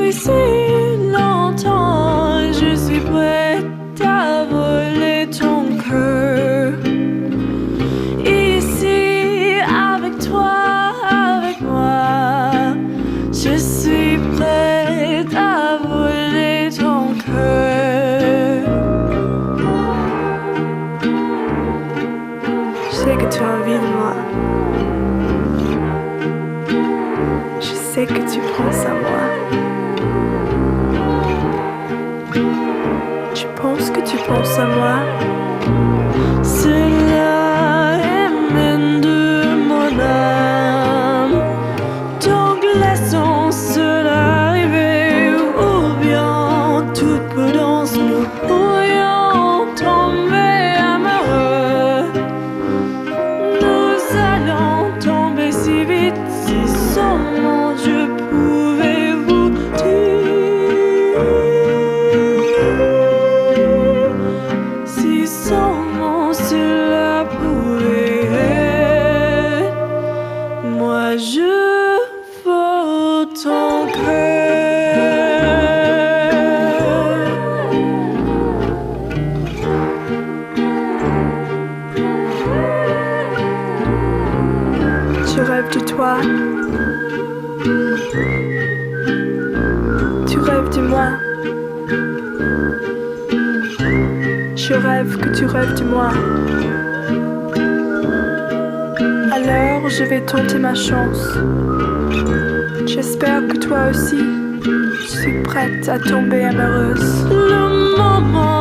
Depuis si longtemps, je suis prête à voler ton cœur. Ici, avec toi, avec moi, je suis prête à voler ton cœur. Je sais que tu as envie de moi. Je sais que tu penses à moi. Je pense que tu penses à moi. Cela émane de mon âme. Donc laissons cela arriver, ou bien toute prudence nous pourrions tomber amoureux. Nous allons tomber si vite si seulement je pouvais vous dire. Si seulement cela pouvait être. Moi je veux ton cœur. Je rêve de toi. Tu rêves de moi. Je rêve que tu rêves de moi. Alors je vais tenter ma chance. J'espère que toi aussi. Je suis prête à tomber amoureuse. Le moment